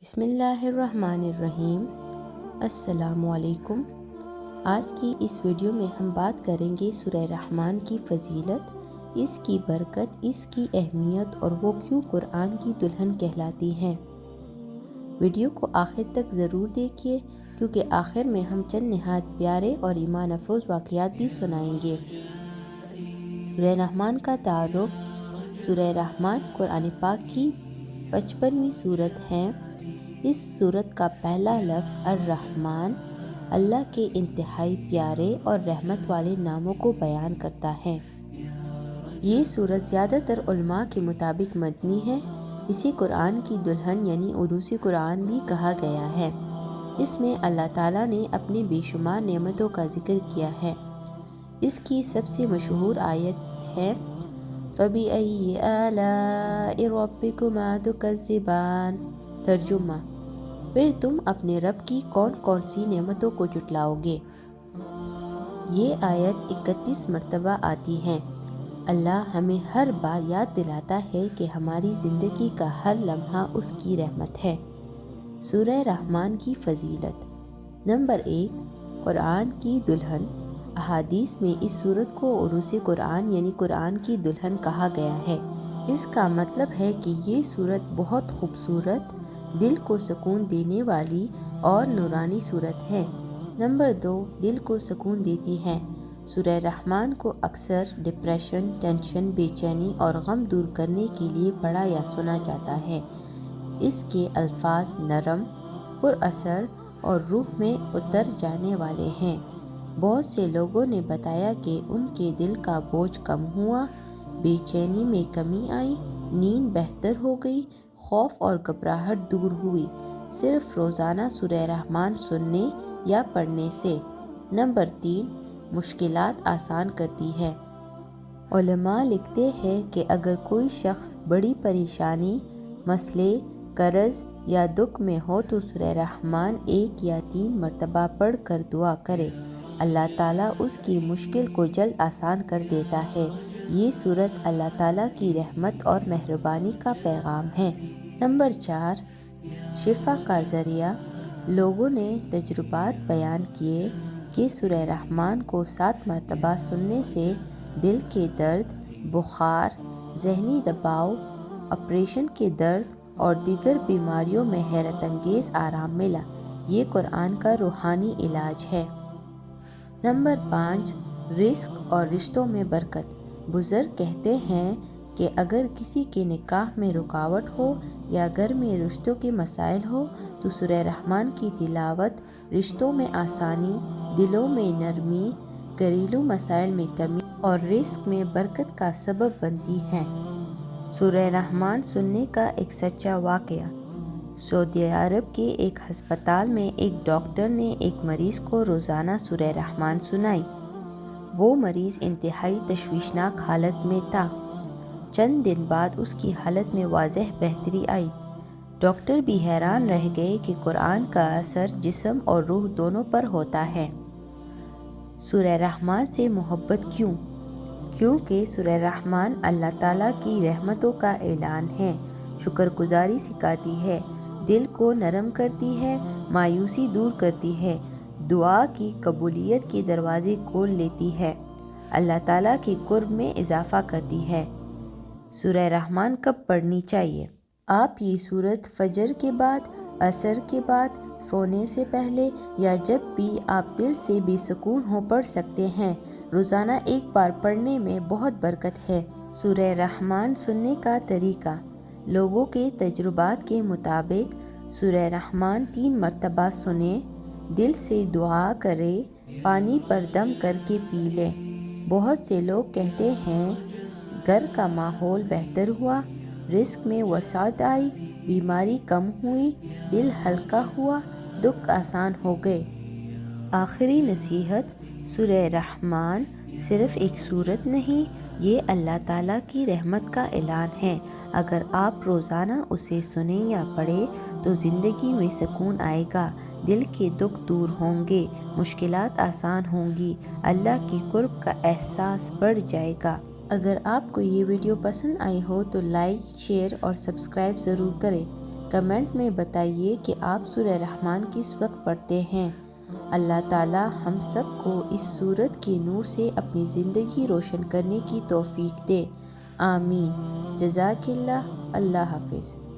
بسم اللہ الرحمن الرحیم۔ السلام علیکم۔ آج کی اس ویڈیو میں ہم بات کریں گے سورہ رحمان کی فضیلت، اس کی برکت، اس کی اہمیت اور وہ کیوں قرآن کی دلہن کہلاتی ہیں۔ ویڈیو کو آخر تک ضرور دیکھیے کیونکہ آخر میں ہم چند نہایت پیارے اور ایمان افروز واقعات بھی سنائیں گے۔ سورہ رحمان کا تعارف۔ سورہ رحمان قرآن پاک کی 55ویں سورت ہے۔ اس سورت کا پہلا لفظ الرحمن اللہ کے انتہائی پیارے اور رحمت والے ناموں کو بیان کرتا ہے۔ یہ سورت زیادہ تر علماء کے مطابق مدنی ہے۔ اسے قرآن کی دلہن یعنی عروسی قرآن بھی کہا گیا ہے۔ اس میں اللہ تعالیٰ نے اپنے بے شمار نعمتوں کا ذکر کیا ہے۔ اس کی سب سے مشہور آیت ہے فَبِأَيِّ آلَاءِ رَبِّكُمَا تُكَذِّبَانِ۔ ترجمہ: پھر تم اپنے رب کی کون کون سی نعمتوں کو جھٹلاؤ گے۔ یہ آیت 31 مرتبہ آتی ہے۔ اللہ ہمیں ہر بار یاد دلاتا ہے کہ ہماری زندگی کا ہر لمحہ اس کی رحمت ہے۔ سورہ رحمان کی فضیلت۔ نمبر 1، قرآن کی دلہن۔ احادیث میں اس سورت کو عروس قرآن یعنی قرآن کی دلہن کہا گیا ہے۔ اس کا مطلب ہے کہ یہ سورت بہت خوبصورت، دل کو سکون دینے والی اور نورانی سورت ہے۔ نمبر 2، دل کو سکون دیتی ہے۔ سورہ رحمان کو اکثر ڈپریشن، ٹینشن، بے چینی اور غم دور کرنے کے لیے پڑھا یا سنا جاتا ہے۔ اس کے الفاظ نرم، پر اثر اور روح میں اتر جانے والے ہیں۔ بہت سے لوگوں نے بتایا کہ ان کے دل کا بوجھ کم ہوا، بے چینی میں کمی آئی، نیند بہتر ہو گئی، خوف اور گھبراہٹ دور ہوئی، صرف روزانہ سورہ رحمان سننے یا پڑھنے سے۔ نمبر 3، مشکلات آسان کرتی ہے۔ علماء لکھتے ہیں کہ اگر کوئی شخص بڑی پریشانی، مسئلے، قرض یا دکھ میں ہو تو سورہ رحمان 1 یا 3 مرتبہ پڑھ کر دعا کرے، اللہ تعالیٰ اس کی مشکل کو جلد آسان کر دیتا ہے۔ یہ سورت اللہ تعالیٰ کی رحمت اور مہربانی کا پیغام ہے۔ نمبر 4، شفا کا ذریعہ۔ لوگوں نے تجربات بیان کیے کہ سورہ رحمان کو 7 مرتبہ سننے سے دل کے درد، بخار، ذہنی دباؤ، آپریشن کے درد اور دیگر بیماریوں میں حیرت انگیز آرام ملا۔ یہ قرآن کا روحانی علاج ہے۔ نمبر 5، رزق اور رشتوں میں برکت۔ بزرگ کہتے ہیں کہ اگر کسی کے نکاح میں رکاوٹ ہو یا گھر میں رشتوں کے مسائل ہو تو سورہ رحمان کی تلاوت رشتوں میں آسانی، دلوں میں نرمی، گھریلو مسائل میں کمی اور رزق میں برکت کا سبب بنتی ہے۔ سورہ رحمان سننے کا ایک سچا واقعہ۔ سعودی عرب کے ایک ہسپتال میں ایک ڈاکٹر نے ایک مریض کو روزانہ سورہ رحمان سنائی۔ وہ مریض انتہائی تشویشناک حالت میں تھا۔ چند دن بعد اس کی حالت میں واضح بہتری آئی۔ ڈاکٹر بھی حیران رہ گئے کہ قرآن کا اثر جسم اور روح دونوں پر ہوتا ہے۔ سورہ رحمان سے محبت کیوں؟ کیونکہ سورہ رحمان اللہ تعالیٰ کی رحمتوں کا اعلان ہے، شکر گزاری سکھاتی ہے، دل کو نرم کرتی ہے، مایوسی دور کرتی ہے، دعا کی قبولیت کے دروازے کھول لیتی ہے، اللہ تعالیٰ کے قرب میں اضافہ کرتی ہے۔ سورہ رحمان کب پڑھنی چاہیے؟ آپ یہ سورت فجر کے بعد، عصر کے بعد، سونے سے پہلے یا جب بھی آپ دل سے بے سکون ہو پڑھ سکتے ہیں۔ روزانہ ایک بار پڑھنے میں بہت برکت ہے۔ سورہ رحمان سننے کا طریقہ۔ لوگوں کے تجربات کے مطابق سورہ رحمان 3 مرتبہ سنیں، دل سے دعا کریں، پانی پر دم کر کے پی لیں۔ بہت سے لوگ کہتے ہیں گھر کا ماحول بہتر ہوا، رزق میں وسعت آئی، بیماری کم ہوئی، دل ہلکا ہوا، دکھ آسان ہو گئے۔ آخری نصیحت، سورہ رحمان صرف ایک سورت نہیں، یہ اللہ تعالیٰ کی رحمت کا اعلان ہے۔ اگر آپ روزانہ اسے سنیں یا پڑھیں تو زندگی میں سکون آئے گا، دل کے دکھ دور ہوں گے، مشکلات آسان ہوں گی، اللہ کی قرب کا احساس بڑھ جائے گا۔ اگر آپ کو یہ ویڈیو پسند آئی ہو تو لائک، شیئر اور سبسکرائب ضرور کریں۔ کمنٹ میں بتائیے کہ آپ سورہ رحمان کس وقت پڑھتے ہیں۔ اللہ تعالی ہم سب کو اس سورت کے نور سے اپنی زندگی روشن کرنے کی توفیق دے، آمین۔ جزاک اللہ۔ اللہ حافظ۔